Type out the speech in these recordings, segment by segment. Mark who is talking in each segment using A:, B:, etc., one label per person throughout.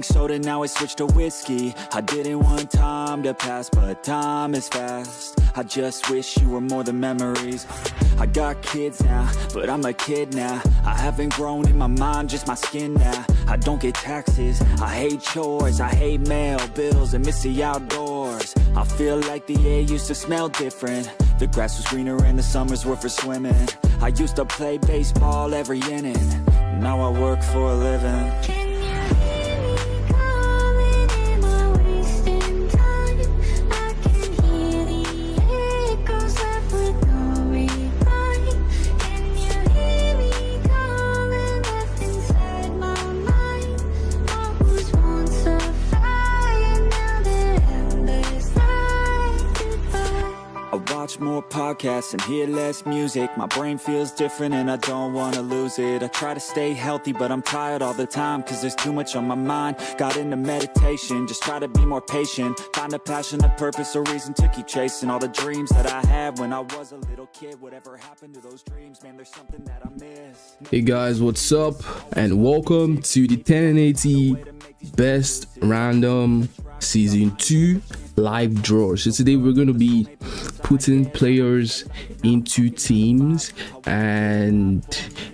A: Soda, now I switched to whiskey. I didn't want time to pass, but time is fast. I just wish you were more than memories. I got kids now, but I'm a kid now. I haven't grown in my mind, just my skin now. I don't get taxes, I hate chores, I hate mail, bills, and miss the outdoors. I feel like the air used to smell different. The grass was greener and the summers were for swimming. I used to play baseball every inning. Now I work for a living. More podcasts and hear less music. My brain feels different and I don't want to lose it. I try to stay healthy but I'm tired all the time, cause there's too much on my mind. Got into meditation, just try to be more patient. Find a passion, a purpose, a reason to keep chasing all the dreams that I had when I was a little kid. Whatever happened to those dreams, man, there's something that I miss.
B: Hey guys, what's up and welcome to the 1080 Best Random Season 2 live draw. So today we're going to be putting players into teams and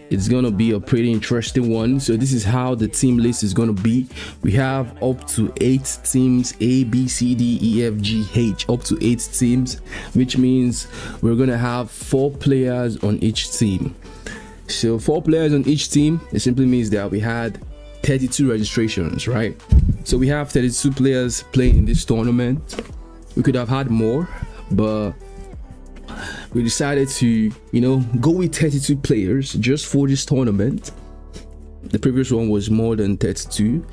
B: it's going to be a pretty interesting one. So this is how the team list is going to be. We have up to 8 teams, A, B, C, D, E, F, G, H, up to 8 teams, which means we're going to have 4 players on each team. So 4 players on each team, it simply means that we had 32 registrations, right? So we have 32 players playing in this tournament. We could have had more, but we decided to, go with 32 players just for this tournament. The previous one was more than 32,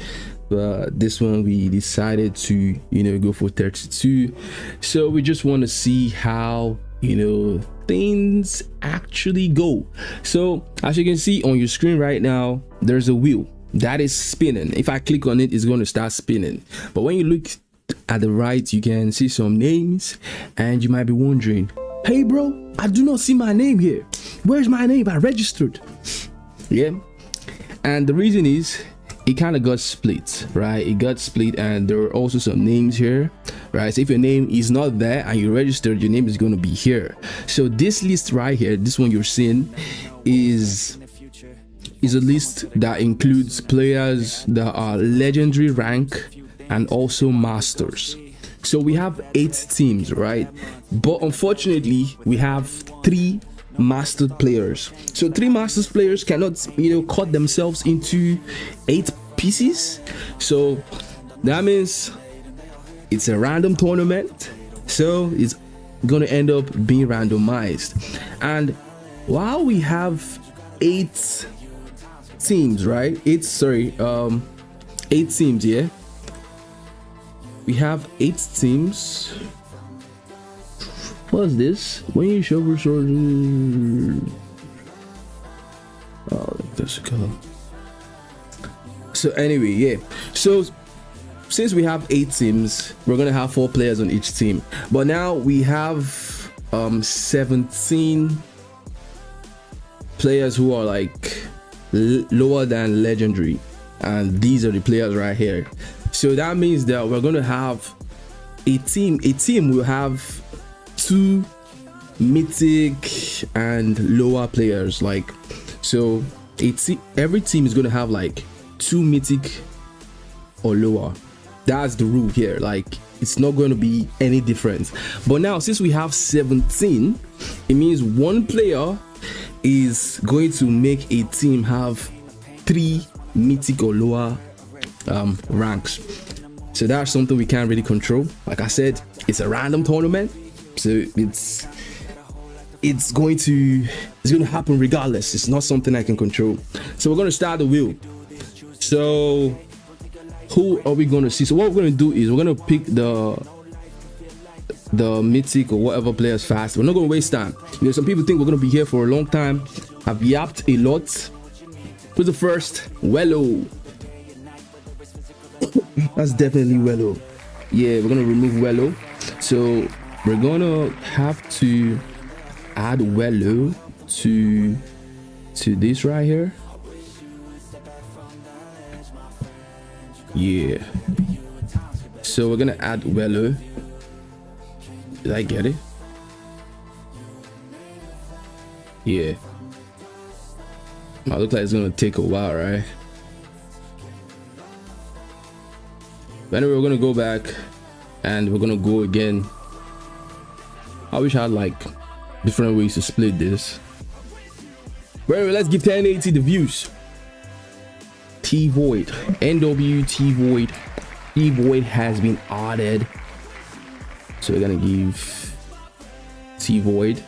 B: but this one we decided to, go for 32. So we just want to see how, things actually go. So as you can see on your screen right now, there's a wheel that is spinning. If I click on it, it's going to start spinning. But when you look at the right, you can see some names and you might be wondering, hey bro, I do not see my name here. Where's my name? I registered. Yeah, and the reason is it kind of got split, right? It got split and there are also some names here, right? So if your name is not there and you registered, your name is going to be here. So this list right here, this one you're seeing is a list that includes players that are legendary rank and also masters. So we have 8 teams, right? But unfortunately we have 3 mastered players. So 3 masters players cannot cut themselves into 8 pieces. So that means it's a random tournament, so it's gonna end up being randomized. And while we have 8 teams, right? 8 teams, yeah. We have 8 teams. What's this? When you show resources. Oh, that's a color. So anyway, yeah. So since we have 8 teams, we're gonna have 4 players on each team. But now we have 17 players who are like lower than legendary, and these are the players right here. So that means that we're going to have a team will have 2 mythic and lower players, like, so every team is going to have like 2 mythic or lower. That's the rule here. Like, it's not going to be any different. But now since we have 17, it means one player is going to make a team have 3 mythic or lower ranks. So that's something we can't really control. Like I said, it's a random tournament, so it's going to happen regardless. It's not something I can control. So we're going to start the wheel. So who are we going to see? So what we're going to do is we're going to pick the mythic or whatever players fast. We're not going to waste time. Some people think we're going to be here for a long time. I've yapped a lot. Who's the first? Wello. That's definitely Wello. Yeah, we're going to remove Wello. So we're going to have to add Wello to this right here. Yeah. So we're gonna add Wello. Did I get it? Yeah. Might look like it's gonna take a while, right? But anyway, we're gonna go back and we're gonna go again. I wish I had like different ways to split this. But anyway, let's give 1080 the views. T Void, NW T Void. T Void has been added. So we're gonna give T Void.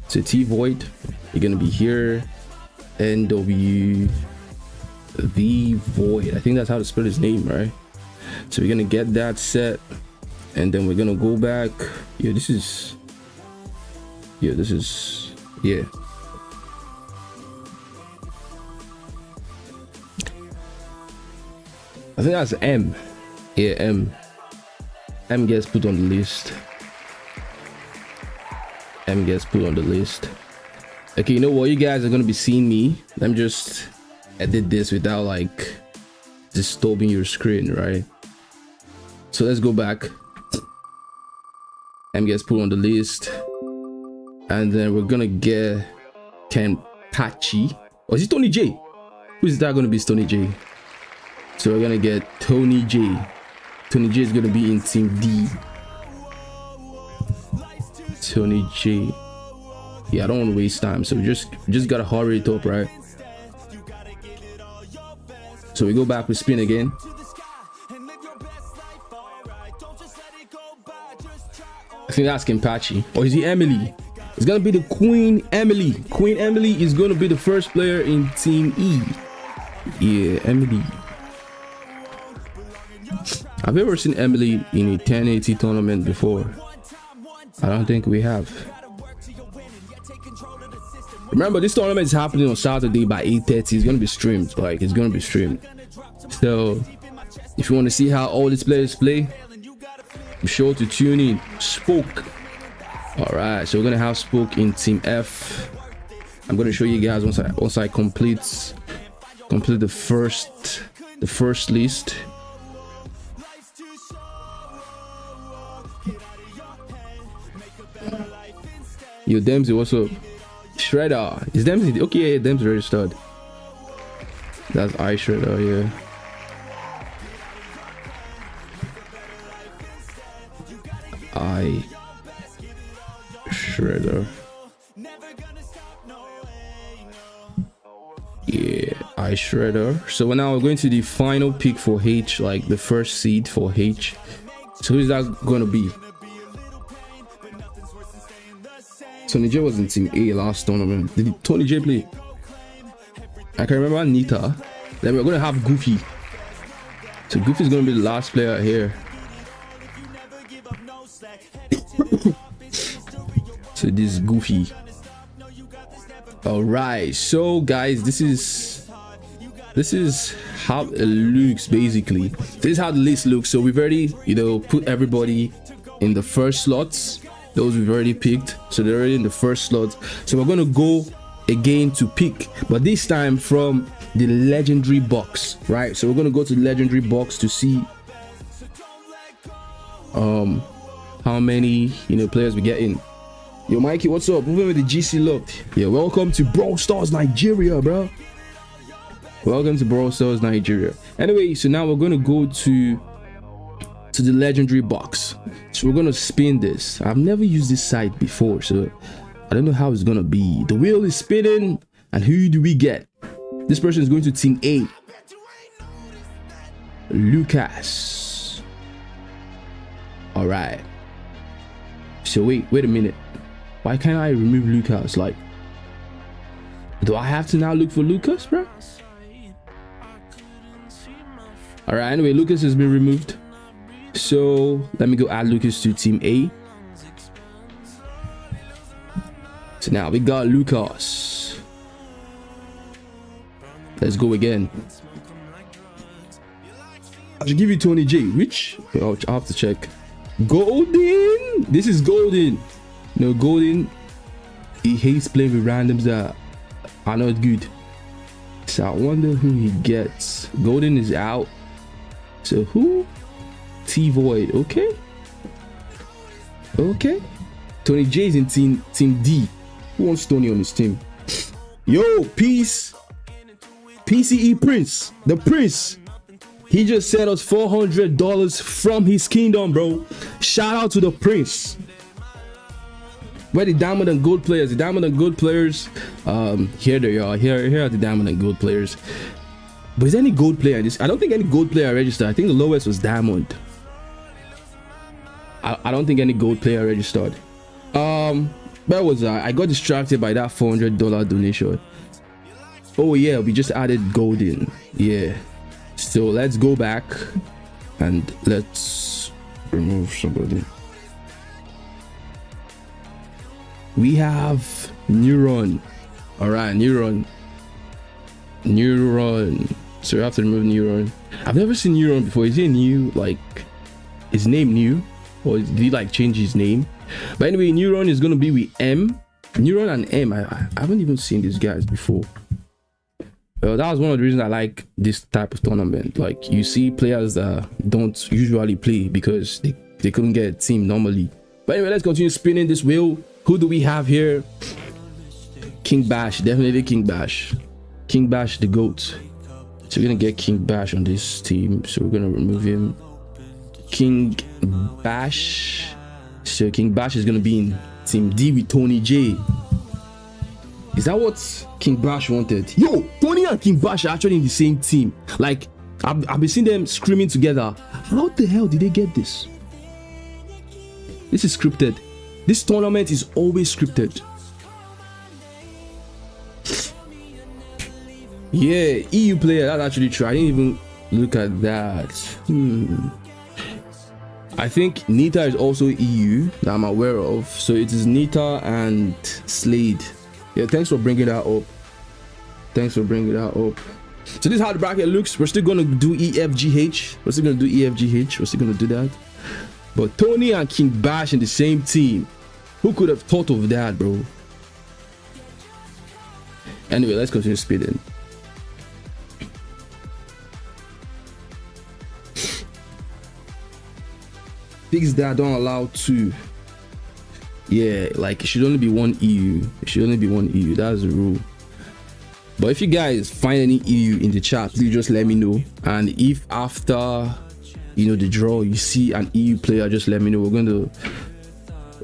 B: So T Void, you're gonna be here. NW the Void. I think that's how to spell his name, right? So we're gonna get that set, and then we're gonna go back. Yeah, this is. Yeah. I think that's M. Yeah, M. M gets put on the list. M gets put on the list. Okay, you know what? You guys are gonna be seeing me. Let me just edit this without like disturbing your screen, right? So let's go back. M gets put on the list, and then we're gonna get Ken Pachi. Oh, is it Tony J? Who is that gonna be? Tony J. So we're gonna get Tony J. Tony J is gonna be in Team D. Tony J. Yeah, I don't want to waste time, so we just gotta hurry it up, right? So we go back, we spin again. I think that's Kimpachi. Or is he Emily? It's gonna be the Queen Emily. Queen Emily is gonna be the first player in Team E. Yeah, Emily. Have you ever seen Emily in a 1080 tournament before? I don't think we have. Remember, this tournament is happening on Saturday by 8:30. It's gonna be streamed. Like, it's gonna be streamed. So if you want to see how all these players play, be sure to tune in. Spoke. All right, so we're gonna have Spoke in Team F. I'm gonna show you guys once I complete the first list. Yo, Dempsey, what's up? Shredder. Is Dempsey? Okay, yeah, Dempsey registered. That's I Shredder, yeah. I Shredder. Yeah, I Shredder. So now we're going to the final pick for H, like the first seed for H. So who's that gonna be? Tony J was in Team A last tournament. Did Tony J play? I can remember Anita. Then we're gonna have Goofy. So Goofy's gonna be the last player here. So this is Goofy. Alright, so guys, this is how it looks basically. This is how the list looks. So we've already, put everybody in the first slots. Those we've already picked, so they're already in the first slot. So we're gonna go again to pick, but this time from the legendary box, right? So we're gonna go to the legendary box to see how many players we get in. Yo, Mikey, what's up? Moving with the GC locked. Yeah, welcome to Brawl Stars Nigeria, bro. Welcome to Brawl Stars Nigeria. Anyway, so now we're gonna go to the legendary box. So we're gonna spin this. I've never used this site before, so I don't know how it's gonna be. The wheel is spinning, and who do we get? This person is going to Team A. Lucas. All right. So wait a minute. Why can't I remove Lucas? Like, do I have to now look for Lucas, bro? All right. Anyway, Lucas has been removed. So let me go add Lucas to Team A. So now we got Lucas. Let's go again. I should give you Tony J. Which? I'll have to check. Golden. This is Golden. No, Golden. He hates playing with randoms that are not good. So I wonder who he gets. Golden is out. So who? T Void. Okay. Okay. Tony J is in team D. Who wants Tony on his team? Yo, peace. PCE Prince. The Prince. He just sent us $400 from his kingdom, bro. Shout out to the Prince. Where the diamond and gold players? The diamond and gold players. Here they are. Here are the diamond and gold players. But is there any gold player in this? I don't think any gold player registered. I think the lowest was diamond. I don't think any gold player registered. Where was I got distracted by that $400 donation. Oh yeah, we just added gold in. Yeah, so let's go back and let's remove somebody. We have Neuron. All right, Neuron. So we have to remove Neuron. I've never seen Neuron before. Is he new? Like, his name new, or did he like change his name? But anyway, Neuron is gonna be with M. Neuron and M. I haven't even seen these guys before. That was one of the reasons I like this type of tournament. Like, you see players that don't usually play because they couldn't get a team normally. But anyway, let's continue spinning this wheel. Who do we have here? King Bash. Definitely King Bash. King Bash, the GOAT. So we're gonna get King Bash on this team. So we're gonna remove him. King Bash. So King Bash is gonna be in team D with Tony J. Is that what King Bash wanted? Yo, Tony and King Bash are actually in the same team. Like, I've been seeing them screaming together. How the hell did they get this? This is scripted. This tournament is always scripted. Yeah, EU player. That's actually true. I didn't even look at that. I think Nita is also EU that I'm aware of. So it is Nita and Slade. Yeah, thanks for bringing that up. So this is how the bracket looks. We're still gonna do EFGH. We're still gonna do that. But Tony and King Bash in the same team. Who could have thought of that, bro? Anyway, let's continue speeding. Pigs that don't allow two. Yeah, like it should only be one EU. That's the rule. But if you guys find any EU in the chat, please just let me know. And if after the draw you see an EU player, just let me know. We're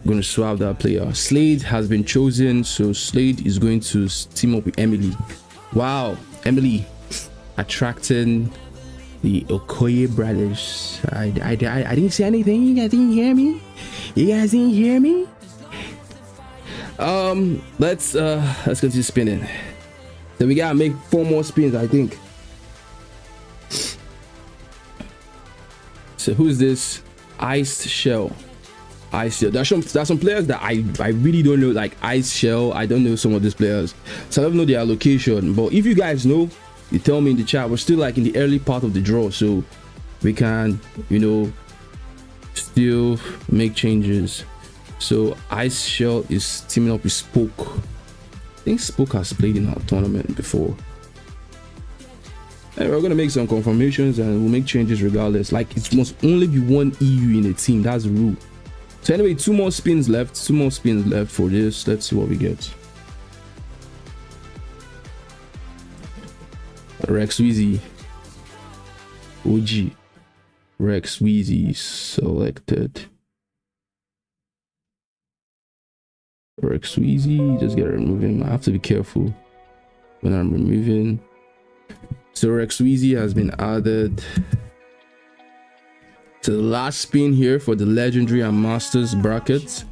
B: gonna swap that player. Slade has been chosen, so Slade is going to team up with Emily. Wow, Emily attracting the Okoye brothers. I didn't say anything. You guys didn't hear me? Let's continue spinning. Then we gotta make 4 more spins, I think. So who's this? Ice Shell. There's some players that I really don't know, like Ice Shell. I don't know some of these players, so I don't know their location. But if you guys know, you tell me in the chat. We're still like in the early part of the draw, so we can still make changes. So Ice Shell is teaming up with Spoke. I think Spoke has played in our tournament before. And we're gonna make some confirmations and we'll make changes regardless. Like, it must only be one EU in a team. That's the rule. So anyway, 2 more spins left. 2 more spins left for this. Let's see what we get. Rex Weezy. OG. Rex Weezy selected. Rex Weezy, just gotta remove him. I have to be careful when I'm removing. So Rex Weezy has been added to the last spin here for the legendary and masters bracket.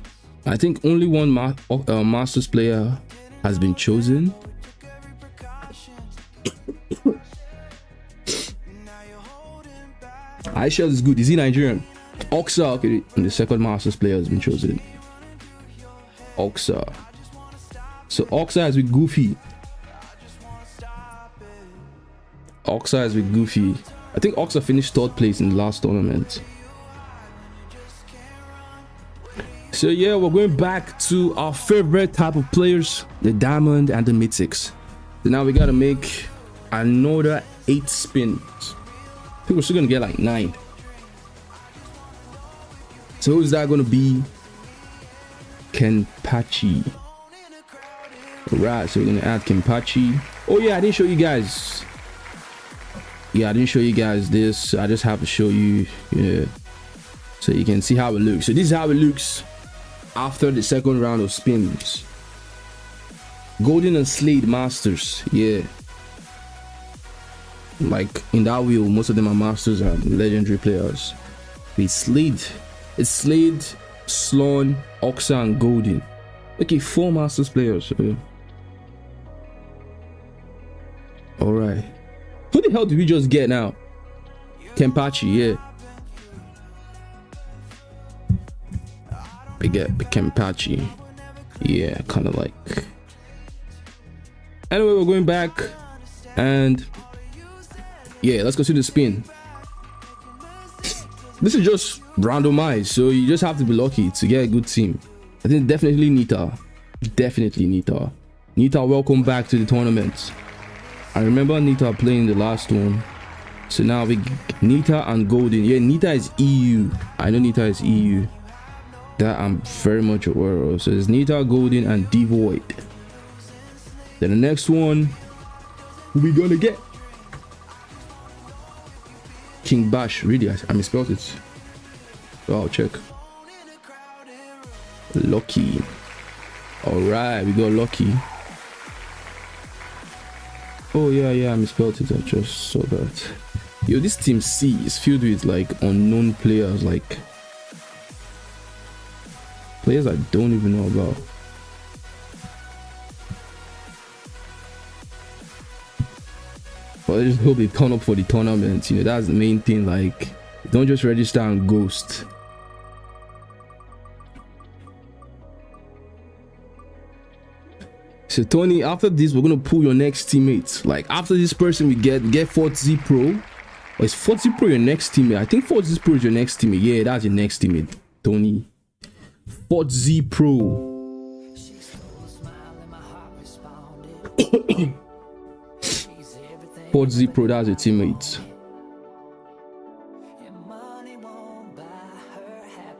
B: I think only one masters player has been chosen. Aisha is good. Is he Nigerian? Oxa, okay, and the second masters player has been chosen. Oxa. So Oxa is with Goofy. I think Oxa finished 3rd place in the last tournament. So yeah, we're going back to our favorite type of players, the diamond and the mythics. So now we gotta make another 8 spins. think we're still gonna get like 9. So who's that gonna be? Kenpachi. Right, so we're gonna add Kenpachi. Oh yeah, I didn't show you guys. Yeah, I didn't show you guys this. I just have to show you, yeah, so you can see how it looks. So this is how it looks after the second round of spins. Golden and Slade Masters, yeah. Like in that wheel, most of them are masters and legendary players. It's Slade, Sloan, Oxa, and Golden. Okay, 4 masters players. All right. Who the hell did we just get now? Kenpachi, yeah. We get the Kenpachi. Yeah, kind of like. Anyway, we're going back, and yeah, let's go to the spin. This is just randomized, so you just have to be lucky to get a good team. I think definitely Nita. Definitely Nita. Nita, welcome back to the tournament. I remember Nita playing the last one. So now we Nita and Golden. Yeah, Nita is EU. I know Nita is EU. That I'm very much aware of. So it's Nita, Golden, and Devoid. Then the next one, who we gonna get? King Bash. Really, I misspelled it. So I'll check. Lucky. Alright, we got Lucky. Oh yeah, I misspelled it. I just saw that. Yo, this team C is filled with like unknown players, like players I don't even know about. But I just hope they turn up for the tournament. You know, that's the main thing. Like, don't just register and ghost. So Tony, after this, we're gonna pull your next teammate. Like after this person, we get 40 Pro. Or is 40 Pro your next teammate? I think 40 Pro is your next teammate. Yeah, that's your next teammate, Tony. 40 Pro. 40 Pro, that's your teammate.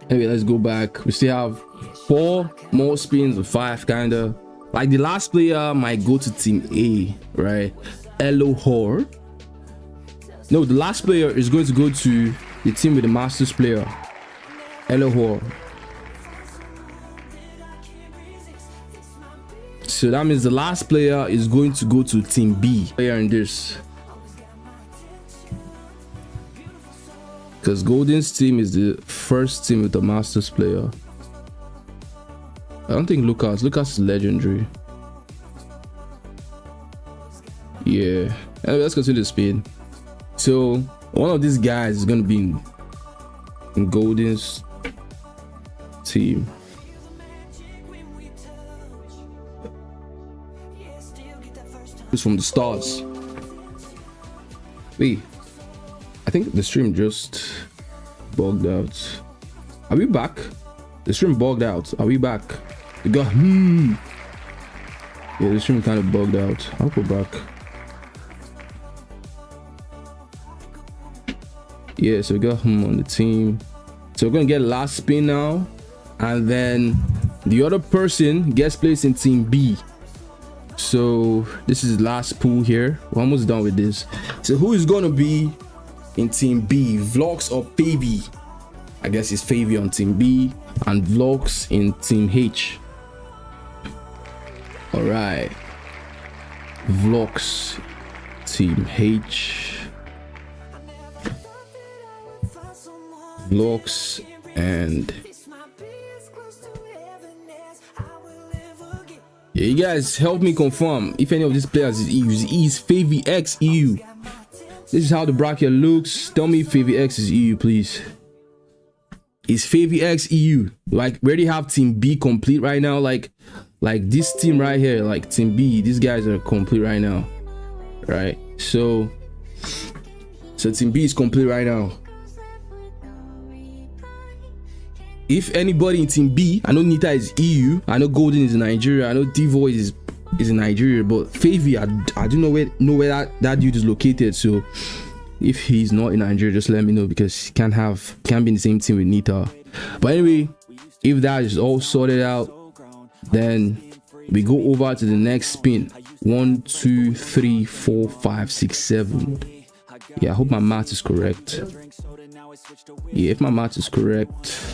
B: Anyway, let's go back. We still have 4 more spins or 5 kinda. Like the last player might go to team A, right? Elohor. No, the last player is going to go to the team with the masters player, Elohor. So that means the last player is going to go to team B. Player in this, because Golden's team is the first team with the masters player. I don't think Lucas is legendary. Yeah. Anyway, let's continue the spin. So one of these guys is gonna be in Golden's team. It's from the stars. Wait, I think the stream just bugged out. Are we back? The stream bugged out. Are we back? We got Yeah, the stream kind of bugged out. I'll go back. Yeah, so we got him on the team. So we're gonna get last spin now, and then the other person gets placed in team B. So this is last pool here. We're almost done with this. So who is gonna be in team B? Vlogs or Favy? I guess it's Favy on team B and Vlogs in team H. All right, Vlogs team H. Vlogs and yeah, you guys help me confirm if any of these players is EU. Is Favy X EU? This is how the bracket looks. Tell me if Favy X is EU, please. Is Favy X EU? Like we already have team B complete right now. Like this team right here, like team B, these guys are complete right now, right? So team B is complete right now. If anybody in team B, I know Nita is EU, I know Golden is in Nigeria, I know Devoid is in Nigeria, but Favy, I do know where that dude is located. So If he's not in Nigeria, just let me know, because he can't be in the same team with Nita. But anyway, if that is all sorted out, then we go over to the next spin. 1 2 3 4 5 6 7. Yeah, I hope my math is correct. Yeah, if my math is correct,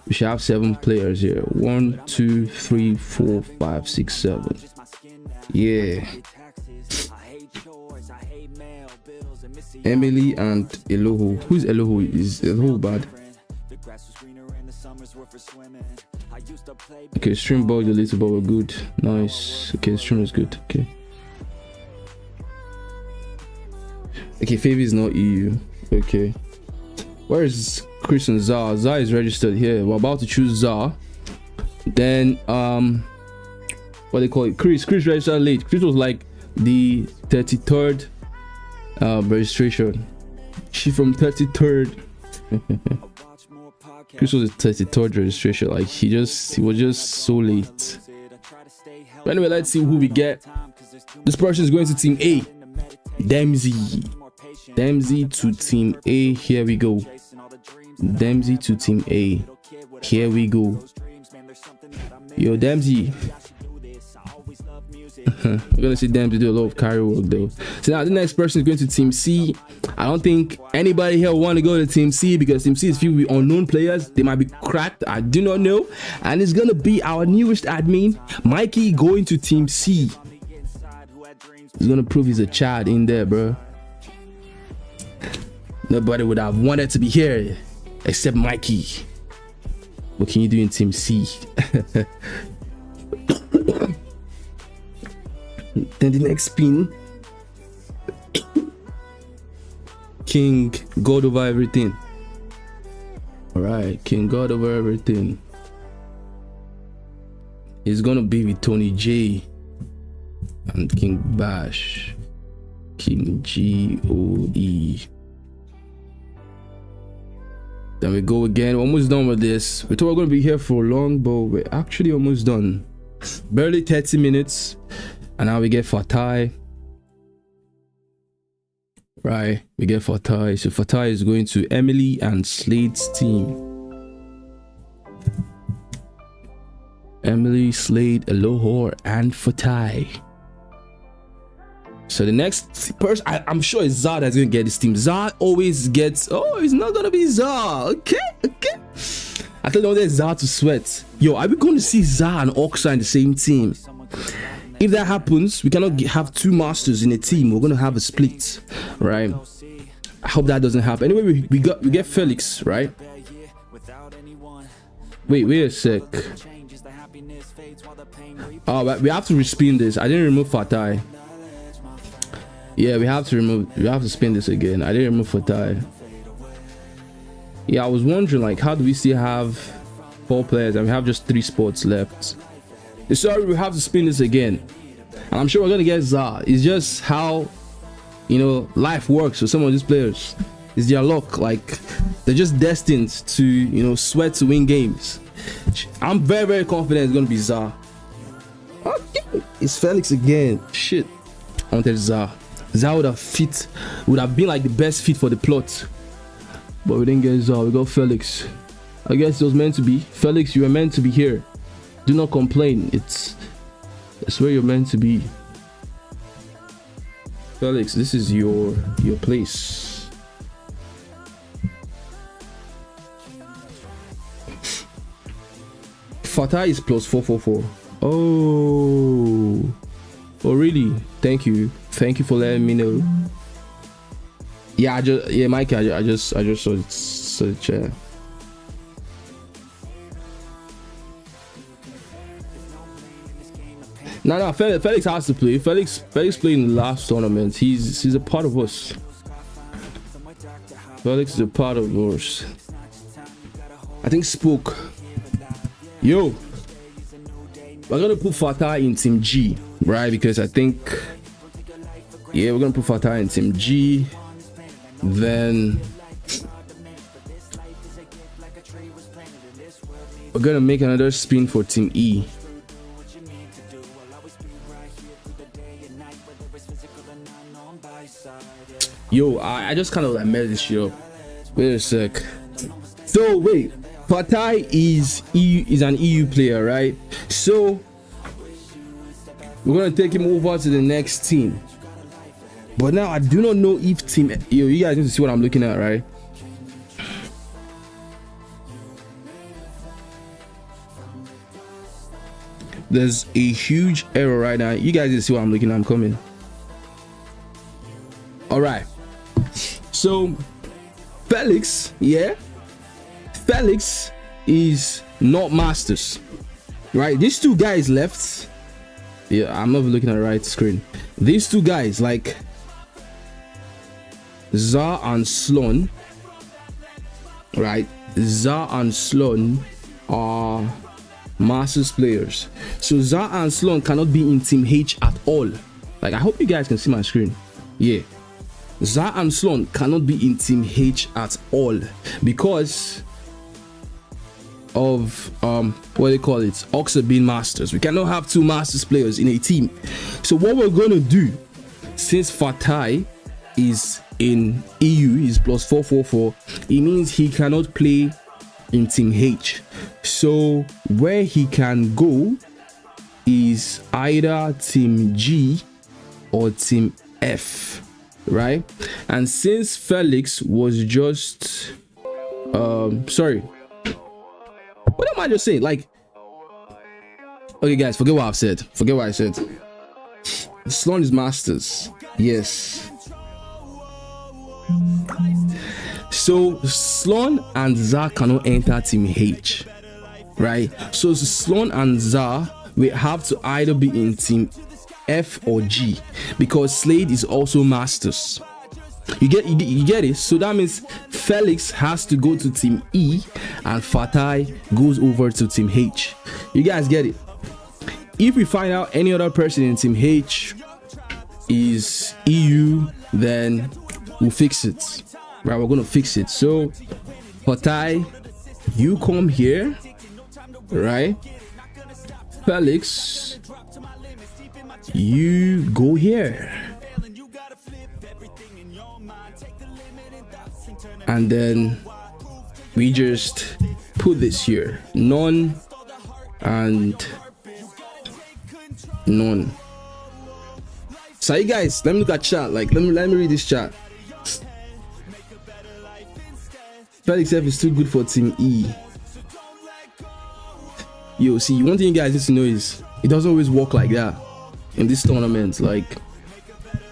B: we should have 7 players here. 1 2 3 4 5 6 7. Yeah. Emily and Eloho. Who's Eloho? Is Eloho bad? Okay, stream bugged a little, but we're good. Nice. Okay, stream is good. Okay. Okay, Favy is not EU. Okay. Where is Chris and Zah? Zah is registered here. We're about to choose Zah. Then what they call it? Chris registered late. Chris was like the 33rd registration. She from 33rd. Chris was the 33rd registration. Like he was just so late. But anyway, let's see who we get. This person is going to team A. Dempsey to team A. Here we go. Dempsey to team A. Here we go. Yo, Dempsey. We're gonna see Dempsey do a lot of carry work though. So now the next person is going to team C. I don't think anybody here want to go to team C, because team C is filled with unknown players. They might be cracked, I do not know. And it's gonna be our newest admin, Mikey, going to team C. He's gonna prove he's a child in there, bro. Nobody would have wanted to be here except Mikey. What can you do in team C? Then the next spin, King God over everything. All right, King God over everything. He's gonna be with Tony J and King Bash, King GOE. Then we go again. We're almost done with this. We thought we were gonna be here for long, but we're actually almost done. Barely 30 minutes. And now we get Fatai. Right, we get Fatai. So Fatai is going to Emily and Slade's team. Emily, Slade, Elohor, and Fatai. So the next person, I'm sure it's Zah that's gonna get this team. Zah always gets. Oh, it's not gonna be Zah. Okay. I thought there's Zah to sweat. Yo, are we going to see Zah and Oxa in the same team? If that happens, we cannot have 2 masters in a team. We're gonna have a split, right? I hope that doesn't happen. Anyway, we get Felix, right? Wait a sec. Oh, but we have to respin this. I didn't remove Fatai. Yeah, we have to spin this again. I didn't remove Fatai. Yeah, I was wondering, like, how do we still have 4 players and we have just 3 spots left? Sorry, we have to spin this again, and I'm sure we're gonna get Zah. It's just how, you know, life works for some of these players. It's their luck. Like, they're just destined to, you know, sweat to win games. I'm very confident it's gonna be Zah. Okay, it's Felix again. Shit, I wanted Zah. Zah would have been like the best fit for the plot, but we didn't get Zah. We got Felix. I guess it was meant to be. Felix, you were meant to be here. Do not complain. It's where you're meant to be. Felix, this is your place. Fatah is plus 444. Oh really? Thank you for letting me know. Yeah, Mike, I just saw it. No, Felix has to play. Felix played in the last tournament. He's a part of us. Felix is a part of us. I think Spook. Yo, we're gonna put Fatah in team G, right? Because I think, yeah, we're gonna put Fatah in team G. Then we're gonna make another spin for team E. Yo, I just kind of like messed this shit up. Wait a sec. So wait, Fatai is an EU player, right? So we're gonna take him over to the next team. But now I do not know if team. Yo, you guys need to see what I'm looking at, right? There's a huge error right now. You guys need to see what I'm looking at. I'm coming. All right. So Felix, yeah, Felix is not masters, right? These two guys left. Yeah, I'm not looking at the right screen. These two guys, like Zar and Sloan, right? Zar and Sloan are masters players. So Zar and Sloan cannot be in team H at all. Like, I hope you guys can see my screen. Yeah, Zar and Sloan cannot be in team H at all because of what they call it, Oxa being masters. We cannot have two masters players in a team. So what we're going to do, since Fatai is in EU, he's plus 444, it means he cannot play in team H. So where he can go is either team G or team F, right? And since Felix was just sorry, what am I just saying? Like, okay guys, forget what I've said, forget what I said. Sloan is masters, yes. So Sloan and Zar cannot enter team H, right? So Sloan and Zar will have to either be in team F or G because Slade is also masters. You get it? So that means Felix has to go to team E and Fatai goes over to team H. You guys get it? If we find out any other person in team H is EU, then we'll fix it. Right, we're gonna fix it. So Fatai, you come here, right? Felix, you go here. And then we just put this here, none and none. So you guys, let me look at chat. Like, let me read this chat. Felix F is too good for team E. Yo, see, one thing you guys need to know is it doesn't always work like that in this tournament. Like,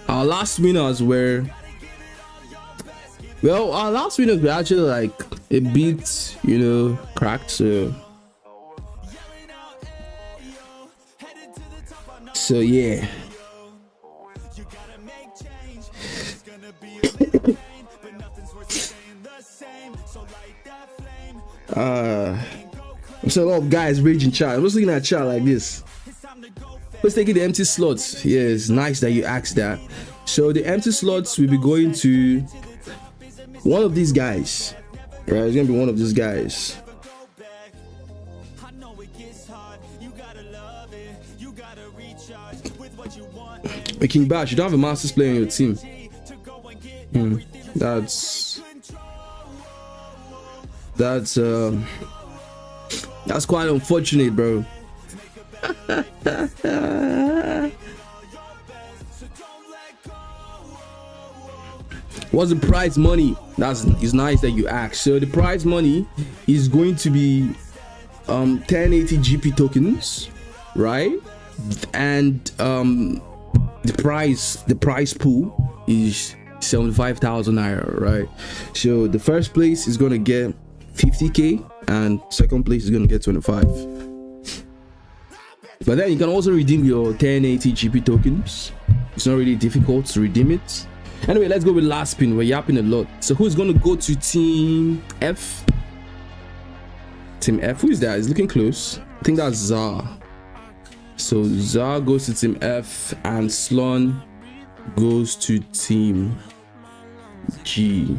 B: our last winners were, well, our last winners were actually like a bit, you know, cracked. So yeah. So a lot of guys raging chat. I'm just looking at chat like this. Let's take it the empty slots. Yeah, it's nice that you asked that. So the empty slots will be going to one of these guys. Right, it's gonna be one of these guys. Hey, King Bash, you don't have a masters player on your team. That's quite unfortunate, bro. What's the prize money? It's nice that you asked. So the prize money is going to be 1080 GP tokens, right? And the prize pool is 75,000 naira, right? So the first place is gonna get 50k and second place is gonna get 25. But then you can also redeem your 1080 GP tokens. It's not really difficult to redeem it. Anyway, let's go with last spin. We're yapping a lot. So who's gonna go to team F? Team F, who is that? It's looking close. I think that's Zar. So Zar goes to team F and Sloan goes to team G.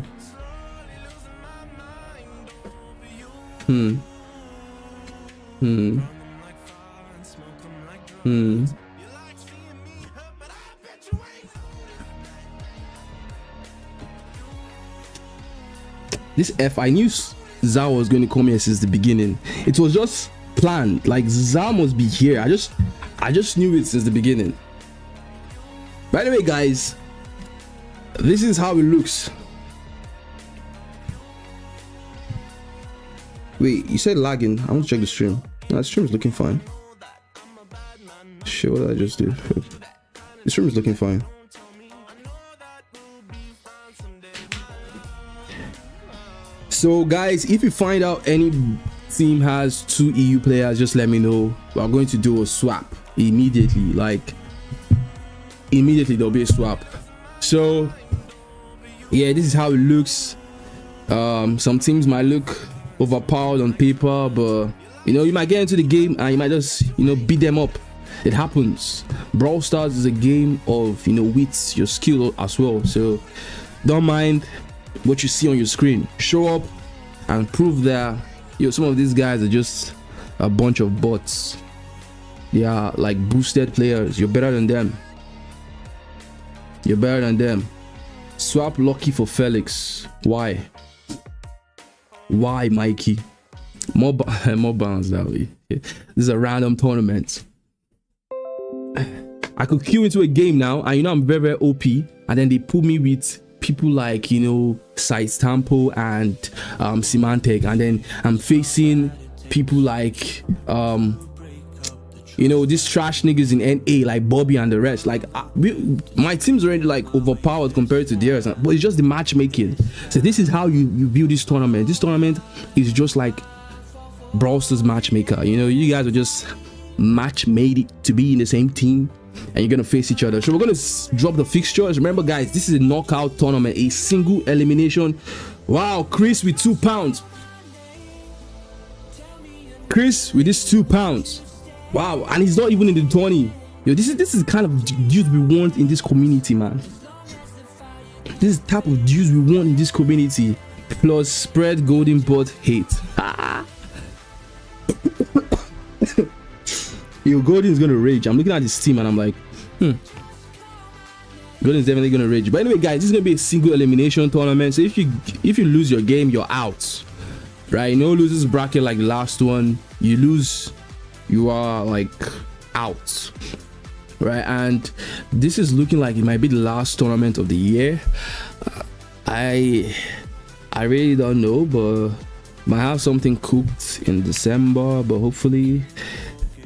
B: this F, I knew Zal was going to come here since the beginning. It was just planned. Like, Zal must be here. I just knew it since the beginning. By the way, guys, this is how it looks. Wait, you said lagging. I want to check the stream. No, the stream is looking fine. Shit, what did I just do? The stream is looking fine. So guys, if you find out any team has 2 EU players, just let me know. We're going to do a swap immediately. Like, immediately there'll be a swap. So yeah, this is how it looks. Some teams might look overpowered on paper, but you know, you might get into the game and you might just, you know, beat them up. It happens. Brawl Stars is a game of, you know, wits, your skill as well. So don't mind what you see on your screen. Show up and prove that, you know, some of these guys are just a bunch of bots. They are like boosted players. You're better than them. You're better than them. Swap Lucky for Felix. Why? Why, Mikey? More bounds that way. This is a random tournament. I could queue into a game now, and you know I'm very, very OP, and then they put me with people like, you know, Side Stampo and Symantec, and then I'm facing people like you know, these trash niggas in NA like Bobby and the rest. Like my team's already like overpowered compared to theirs, but it's just the matchmaking. So this is how you view this tournament. This tournament is just like Brawl Stars matchmaker. You know, you guys are just match made to be in the same team, and you're gonna face each other. So we're gonna drop the fixtures. Remember guys, this is a knockout tournament, a single elimination. Wow, Chris with £2. Chris with this £2. Wow, and he's not even in the tourney. Yo, this is the kind of dudes we want in this community, man. This is the type of dudes we want in this community. Plus spread golden bot hate. Yo, Golden's gonna rage. I'm looking at his team and I'm like, Golden's definitely gonna rage. But anyway, guys, this is gonna be a single elimination tournament. So if you lose your game, you're out. Right? No losers bracket like the last one. You lose, you are like out. Right? And this is looking like it might be the last tournament of the year. I really don't know, but might have something cooked in December, but hopefully.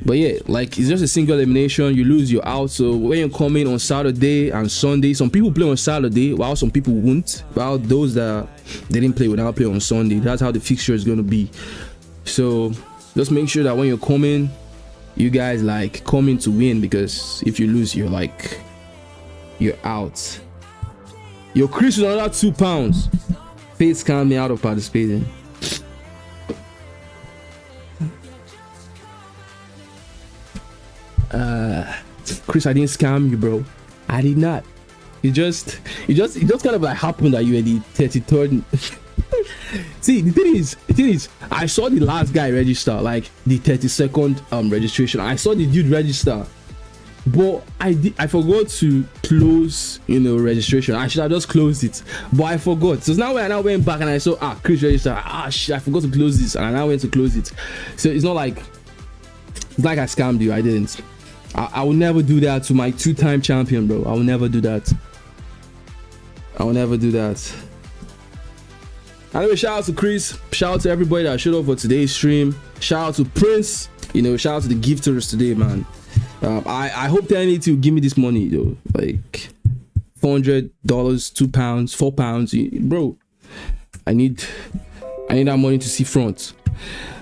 B: But yeah, like it's just a single elimination. You lose, you're out. So when you're coming on Saturday and Sunday, some people play on Saturday while some people won't. While those that they didn't play will now play on Sunday. That's how the fixture is going to be. So just make sure that when you're coming, you guys like coming to win, because if you lose, you're like, you're out. Your Chris with another £2. Fates count me out of participating. Chris, I didn't scam you, bro. I did not. It just kind of like happened that you were the 33rd. See, the thing is, I saw the last guy register, like the 32nd registration. I saw the dude register, but I forgot to close, you know, registration. I should have just closed it, but I forgot. So now when I now went back and I saw Chris register, shit, I forgot to close this, and I now went to close it. So it's not like I scammed you. I didn't. I will never do that to my 2-time champion, bro. I will never do that. I will never do that. Anyway, shout out to Chris. Shout out to everybody that showed up for today's stream. Shout out to Prince. You know, shout out to the gifters today, man. I hope that any to give me this money, though. Like $400, £2, £4, bro. I need that money to see front.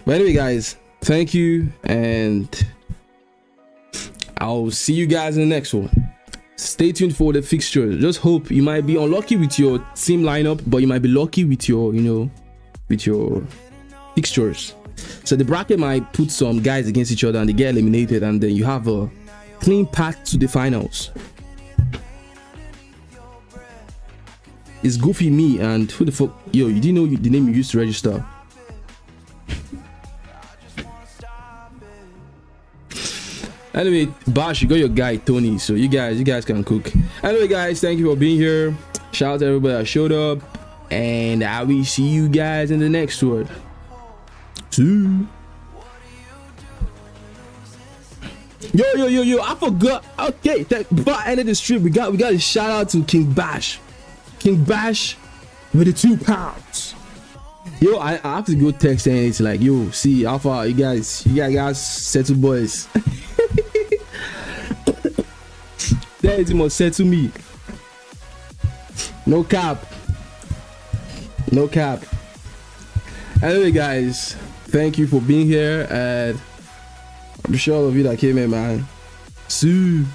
B: But anyway, guys, thank you, and I'll see you guys in the next one. Stay tuned for the fixtures. Just hope you might be unlucky with your team lineup, but you might be lucky with your, you know, with your fixtures. So the bracket might put some guys against each other and they get eliminated, and then you have a clean path to the finals. It's Goofy me, and who the fuck? Yo, you didn't know the name you used to register? Anyway, Bash, you got your guy Tony, so you guys can cook. Anyway, guys, thank you for being here. Shout out to everybody that showed up. and I will see you guys in the next one. See. Yo, I forgot. Okay, before I ended the stream, we got a shout out to King Bash with the 2 pounds. Yo, I have to go text and it's like, yo, see how far you guys settle boys. That is must settle me. No cap. Anyway, guys, thank you for being here, and I'm sure all of you that came in, man. See.